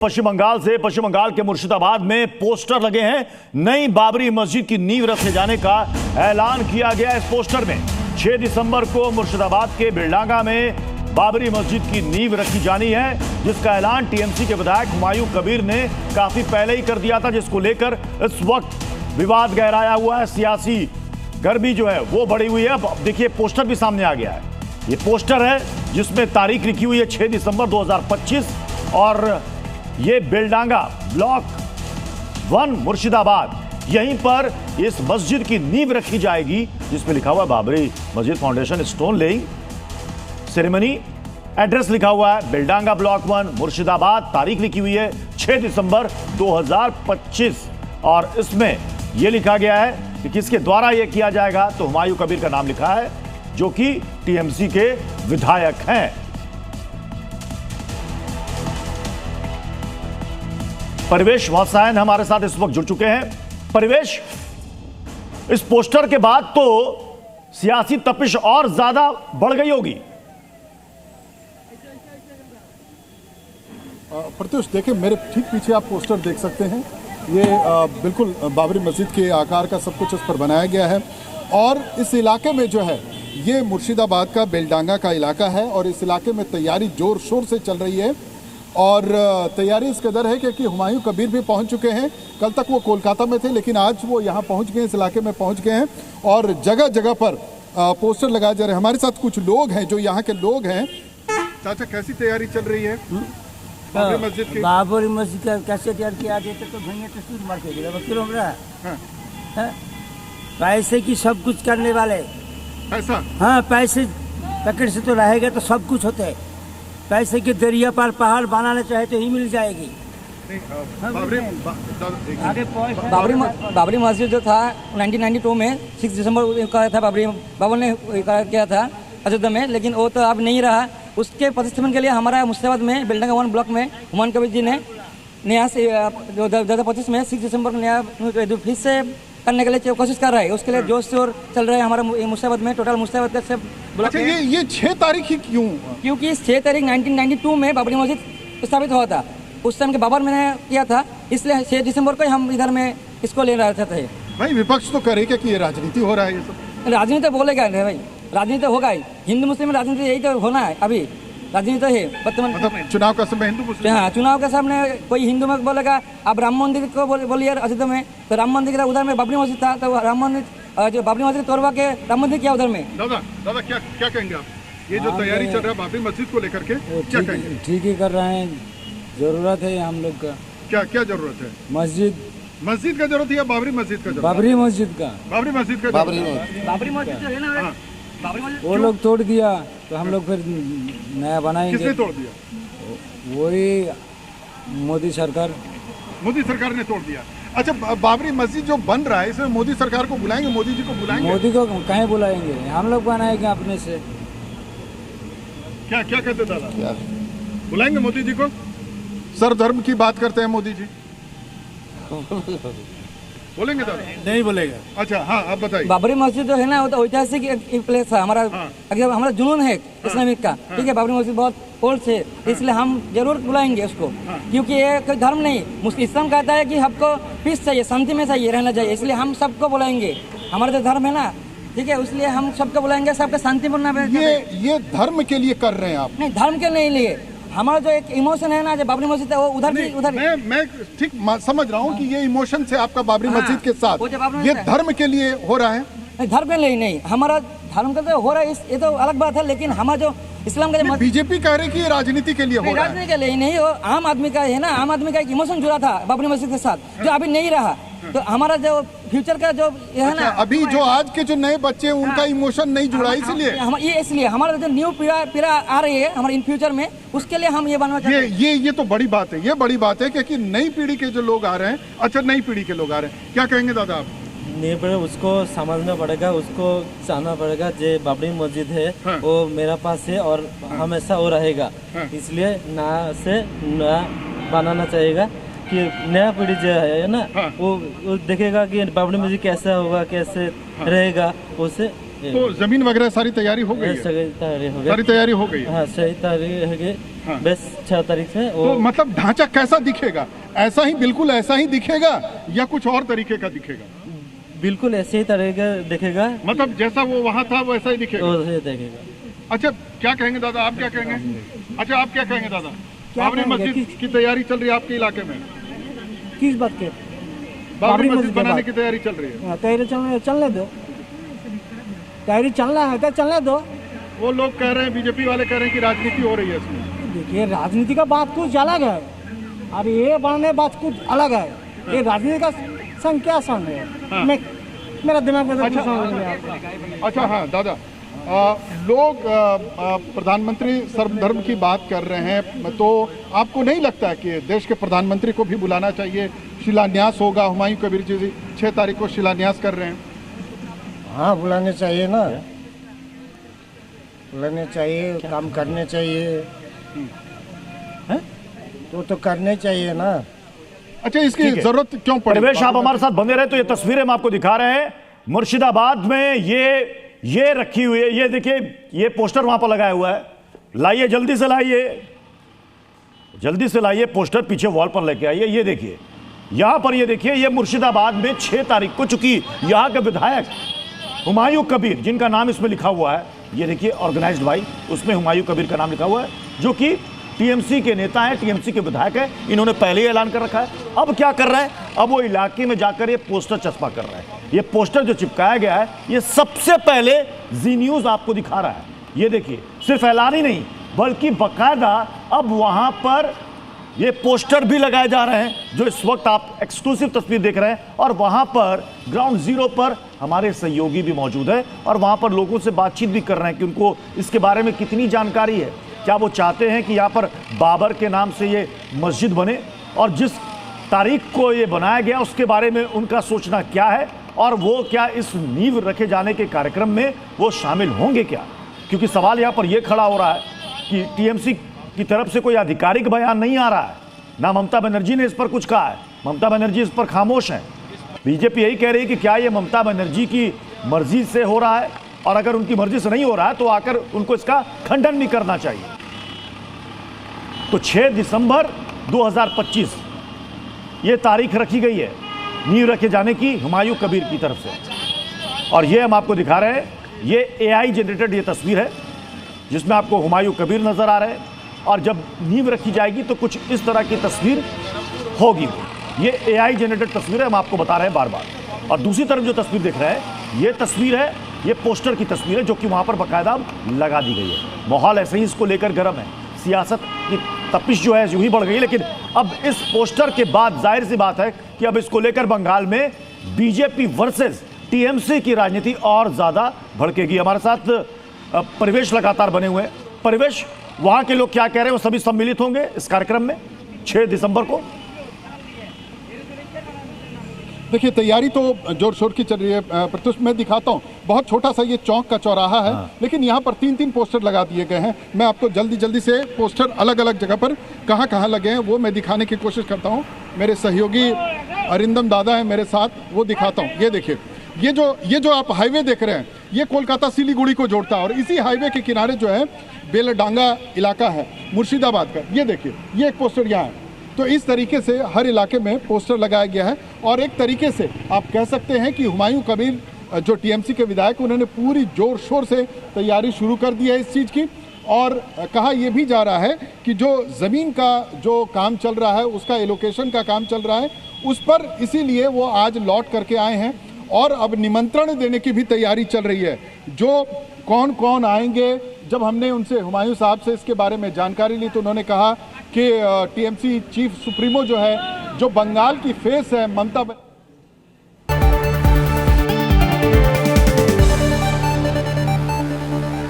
पश्चिम बंगाल के मुर्शिदाबाद में पोस्टर लगे हैं। नई बाबरी मस्जिद की नींव रखे जाने का ऐलान किया गया। इस पोस्टर में 6 दिसंबर को मुर्शिदाबाद के बिलडांगा में बाबरी मस्जिद की नींव रखी जानी है, जिसका ऐलान टीएमसी के विधायक हुमायूं कबीर ने काफी पहले ही कर दिया था, जिसको लेकर इस वक्त विवाद गहराया हुआ है। सियासी गर्मी जो है वो बढ़ी हुई है। अब देखिए पोस्टर भी सामने आ गया है। ये पोस्टर है जिसमें तारीख लिखी हुई है 6 दिसंबर 2025 और ये बेलडांगा ब्लॉक 1 मुर्शिदाबाद, यहीं पर इस मस्जिद की नींव रखी जाएगी, जिसमें लिखा हुआ है बाबरी मस्जिद foundation stone laying ceremony. Address लिखा हुआ है बेलडांगा ब्लॉक 1 मुर्शिदाबाद। तारीख लिखी हुई है 6 दिसंबर 2025 और इसमें यह लिखा गया है कि किसके द्वारा यह किया जाएगा, तो हुमायूं कबीर का नाम लिखा है, जो कि टीएमसी के विधायक हैं। परिवेश वात्सायन हमारे साथ इस वक्त जुड़ चुके हैं। परिवेश, इस पोस्टर के बाद तो सियासी तपिश और ज्यादा बढ़ गई होगी। प्रत्युष, देखिए मेरे ठीक पीछे आप पोस्टर देख सकते हैं। ये बिल्कुल बाबरी मस्जिद के आकार का सब कुछ उस पर बनाया गया है और इस इलाके में जो है ये मुर्शिदाबाद का बेलडांगा का इलाका है और इस इलाके में तैयारी जोर शोर से चल रही है और तैयारी इस कदर है कि हुमायूं कबीर भी पहुंच चुके हैं। कल तक वो कोलकाता में थे, लेकिन आज वो यहाँ पहुंच गए, इस इलाके में पहुंच गए हैं और जगह जगह पर पोस्टर लगाए जा रहे हैं। हमारे साथ कुछ लोग हैं जो यहाँ के लोग हैं। चाचा, कैसी तैयारी चल रही है बाबरी मस्जिद की? बाबरी मस्जिद का कैसे तैयार किया जाता तो भैया तस्वीर मार के पैसे की सब कुछ करने वाले। ऐसा? हाँ, पैसे पैकेट से तो रहेगा तो सब कुछ होता है। पैसे के दरिया पर पहाड़ बनाना चाहे तो ही मिल जाएगी। बाबरी मस्जिद जो था 1992 में 6 दिसंबर का था, बाबरी बाबर ने किया था अयोध्या में, लेकिन वो तो अब नहीं रहा। उसके प्रतिष्ठापन के लिए हमारा मुर्शिदाबाद में बेलडांगा 1 ब्लॉक में हुमायूं कबीर जी ने नया से 2025 में 6 दिसंबर को नया फिर से करने के लिए कोशिश कर रहा है। उसके लिए जोश शोर चल रहा है हमारा मुर्शिदाबाद में। टोटल मुर्शिदाबाद का सब ब्लॉक। अच्छा, ये 6 तारीख ही क्यों? क्योंकि 6 तारीख 1992 में बाबरी मस्जिद स्थापित हुआ था। उस टाइम के बाबर मैंने किया था, इसलिए 6 दिसंबर को हम इधर में इसको ले रहे थे। भाई विपक्ष तो करे क्या कि ये राजनीति हो रहा है? ये सब राजनीति बोलेगा भाई, राजनीति होगा ही। हिंदू मुस्लिम राजनीति यही तो होना है। अभी राजनीति है वर्तमान, मतलब चुनाव का समय हिंदू मुस्लिम। हाँ, चुनाव के सामने कोई हिंदू में बोलेगा अब राम मंदिर को बोलिए अयोध्या में, तो राम मंदिर का उधर में बाबरी मस्जिद था, तो राम मंदिर जो बाबरी मस्जिद तोड़वा के राम मंदिर किया उधर में। दादा क्या कहेंगे आप? ये जो तैयारी चल रहा है बाबरी मस्जिद को लेकर के, क्या कहेंगे? ठीक ही कर रहे हैं। जरूरत है हम लोग का। क्या जरूरत है? मस्जिद का जरूरत है या बाबरी मस्जिद का? बाबरी मस्जिद का। बाबरी मस्जिद जो है ना, वो लोग तोड़ दिया तो हम लोग फिर नया बनाएंगे। किसने तोड़ दिया? वही मोदी सरकार ने तोड़ दिया। अच्छा, बाबरी मस्जिद जो बन रहा है इसमें मोदी सरकार को बुलाएंगे? मोदी जी को बुलाएंगे? मोदी को कहीं बुलाएंगे, हम लोग बनाएंगे अपने से। क्या कहते दादा? बुलाएंगे मोदी जी को? सर्वधर्म की बात करते हैं मोदी जी। बोलेंगे दादा? नहीं बोलेगा। अच्छा, हाँ, आप बताइए। बाबरी मस्जिद जो है ना, वो तो ऐतिहासिक एक प्लेस है हमारा। अगर हमारा जुनून है इस्लामिक का, ठीक है। बाबरी मस्जिद बहुत ओल्ड है, इसलिए हम जरूर बुलाएंगे उसको, क्योंकि ये कोई धर्म नहीं। इस्लाम कहता है कि हमको पीस चाहिए, शांति में चाहिए, रहना चाहिए, इसलिए हम सबको बुलाएंगे। हमारा जो धर्म है ना, ठीक है, इसलिए हम सबको बुलाएंगे, सबका शांति बनना। ये धर्म के लिए कर रहे हैं आप? नहीं, धर्म के नहीं लिए। हमारा जो एक इमोशन है ना, जो बाबरी मस्जिद है वो उधर मैं ठीक समझ रहा हूँ कि ये इमोशन से आपका बाबरी मस्जिद के साथ, ये धर्म के लिए हो रहा है? धर्म के लिए नहीं, हमारा धर्म का तो हो रहा है, ये तो अलग बात है। लेकिन हमारा जो इस्लाम का बीजेपी कह रही कि राजनीति के लिए हो रहा है। राजनीति के लिए नहीं, वो आम आदमी का है ना। आम आदमी का एक इमोशन जुड़ा था बाबरी मस्जिद के साथ, जो अभी नहीं रहा। तो हमारा जो फ्यूचर का जो है ना, अभी जो आज के जो नए बच्चे हैं उनका इमोशन नहीं जुड़ा, इसलिए हमारा जो न्यू पीढ़ा आ रही है हमारे इन फ्यूचर में, उसके लिए हम ये बनना चाहते हैं। ये तो बड़ी बात है। ये बड़ी बात है क्योंकि नई पीढ़ी के जो लोग आ रहे हैं, अच्छा नई पीढ़ी के लोग आ रहे हैं, क्या कहेंगे दादा आप? नहीं पड़े, उसको समझना पड़ेगा, उसको जानना पड़ेगा। जो बाबरी मस्जिद है वो मेरा पास है और हमेशा वो रहेगा। इसलिए नया बनाना चाहिए कि नया पीढ़ी जो है ना, वो देखेगा कि बाबरी मस्जिद कैसा होगा, कैसे रहेगा। उसे तो जमीन वगैरह सारी तैयारी हो गई है? सारी तैयारी हो गई। सारी तैयारी हो गई। हाँ, सही तैयारी हो गई। बस 6 तारीख से वो तो मतलब ढांचा कैसा दिखेगा? ऐसा ही, बिल्कुल ऐसा ही दिखेगा या कुछ और तरीके का दिखेगा? बिल्कुल ऐसे ही तरह का दिखेगा, मतलब जैसा वो वहाँ था वैसा ही दिखेगा। वैसे ही दिखेगा। अच्छा, क्या कहेंगे दादा, आप क्या कहेंगे? अच्छा, आप क्या कहेंगे दादा? बाबरी कहेंगे? मस्जिद की तैयारी चल रही है आपके इलाके में? किस बात के? बाबरी मस्जिद बनाने की तैयारी चल रही है। तैयारी चलने दो, तैयारी चलना है तो चलने दो। वो लोग कह रहे हैं, बीजेपी वाले कह रहे हैं कि राजनीति हो रही है इसमें। देखिए, राजनीति का बात कुछ अलग है और ये बनने बात कुछ अलग है। ये राजनीति का संग क्या संग है? मेरा दिमाग में तो कुछ समझ नहीं आता। अच्छा, हाँ दादा, लोग प्रधानमंत्री सर्वधर्म की बात कर रहे हैं, तो आपको नहीं लगता कि देश के प्रधानमंत्री को भी बुलाना चाहिए? शिलान्यास होगा, हुमायूं कबीर जी 6 तारीख को शिलान्यास कर रहे हैं। हाँ, बुलाने चाहिए ना, बुलाने चाहिए, काम करने चाहिए, तो करने चाहिए ना। अच्छा, इसकी जरूरत क्यों पड़ी? परिवेश, आप हमारे साथ बने रहे। तो ये तस्वीरें हम आपको दिखा रहे हैं मुर्शिदाबाद में, ये रखी हुई है। ये देखिए, ये पोस्टर वहां पर लगाया हुआ है। लाइए, जल्दी से लाइए, जल्दी से लाइए पोस्टर, पीछे वॉल पर लेके आइए। ये देखिए, यहां पर ये देखिए, ये मुर्शिदाबाद में 6 तारीख को, चूंकि यहां के विधायक हुमायूं कबीर, जिनका नाम इसमें लिखा हुआ है, ये देखिए ऑर्गेनाइज्ड बाई, उसमें हुमायूं कबीर का नाम लिखा हुआ है, जो कि टीएमसी के नेता हैं, टीएमसी के विधायक हैं। इन्होंने पहले ही ऐलान कर रखा है। अब क्या कर रहा है? अब वो इलाके में जाकर ये पोस्टर चस्पा कर रहा है। ये पोस्टर जो चिपकाया गया है, ये सबसे पहले जी न्यूज आपको दिखा रहा है। ये देखिए, सिर्फ ऐलान ही नहीं, बल्कि बाकायदा अब वहां पर ये पोस्टर भी लगाए जा रहे हैं, जो इस वक्त आप एक्सक्लूसिव तस्वीर देख रहे हैं। और वहां पर ग्राउंड जीरो पर हमारे सहयोगी भी मौजूद है और वहां पर लोगों से बातचीत भी कर रहे हैं कि उनको इसके बारे में कितनी जानकारी है, क्या वो चाहते हैं कि यहाँ पर बाबर के नाम से ये मस्जिद बने, और जिस तारीख को ये बनाया गया उसके बारे में उनका सोचना क्या है, और वो क्या इस नींव रखे जाने के कार्यक्रम में वो शामिल होंगे क्या? क्योंकि सवाल यहाँ पर यह खड़ा हो रहा है कि टीएमसी की तरफ से कोई आधिकारिक बयान नहीं आ रहा है, ना ममता बनर्जी ने इस पर कुछ कहा है। ममता बनर्जी इस पर खामोश हैं। बीजेपी यही कह रही है कि क्या ये ममता बनर्जी की मर्जी से हो रहा है, और अगर उनकी मर्जी से नहीं हो रहा है तो आकर उनको इसका खंडन भी करना चाहिए। तो 6 दिसंबर 2025 ये तारीख रखी गई है नींव रखे जाने की हुमायूं कबीर की तरफ से। और ये हम आपको दिखा रहे हैं, ये एआई जनरेटेड ये तस्वीर है जिसमें आपको हुमायूं कबीर नजर आ रहे हैं, और जब नींव रखी जाएगी तो कुछ इस तरह की तस्वीर होगी। ये एआई जनरेटेड तस्वीर है, हम आपको बता रहे हैं बार बार। और दूसरी तरफ जो तस्वीर देख रहे हैं, ये तस्वीर है, ये पोस्टर की तस्वीर है, जो कि वहां पर बाकायदा लगा दी गई है। माहौल ऐसे ही इसको लेकर गर्म है, सियासत की तपिश जो है यूं ही बढ़ गई। लेकिन अब इस पोस्टर के बाद जाहिर सी बात है कि अब इसको लेकर बंगाल में बीजेपी वर्सेस टीएमसी की राजनीति और ज्यादा भड़केगी। हमारे साथ परिवेश लगातार बने हुए हैं। परिवेश, वहां के लोग क्या कह रहे हैं? वो सभी सम्मिलित होंगे इस कार्यक्रम में 6 दिसंबर को? देखिए, तैयारी तो जोर शोर की चल रही है। प्रत्युष, मैं दिखाता हूँ, बहुत छोटा सा ये चौक का चौराहा है, लेकिन यहाँ पर 3-3 पोस्टर लगा दिए गए हैं। मैं आपको जल्दी से पोस्टर अलग अलग जगह पर कहाँ लगे हैं वो मैं दिखाने की कोशिश करता हूँ। मेरे सहयोगी अरिंदम दादा है मेरे साथ, वो दिखाता हूँ। ये देखिए, ये जो आप हाईवे देख रहे हैं, ये कोलकाता सिलीगुड़ी को जोड़ता है, और इसी हाईवे के किनारे जो है बेलडांगा इलाका है मुर्शिदाबाद का। ये देखिए, ये एक पोस्टर यहाँ है। तो इस तरीके से हर इलाके में पोस्टर लगाया गया है, और एक तरीके से आप कह सकते हैं कि हुमायूं कबीर जो टीएमसी के विधायक, उन्होंने पूरी जोर शोर से तैयारी शुरू कर दी है इस चीज़ की। और कहा यह भी जा रहा है कि जो ज़मीन का जो काम चल रहा है, उसका एलोकेशन का काम चल रहा है, उस पर इसीलिए वो आज लौट करके आए हैं, और अब निमंत्रण देने की भी तैयारी चल रही है। जो कौन कौन आएंगे, जब हमने उनसे, हुमायूं साहब से इसके बारे में जानकारी ली, तो उन्होंने कहा कि टीएमसी चीफ सुप्रीमो जो है, जो बंगाल की फेस है, ममता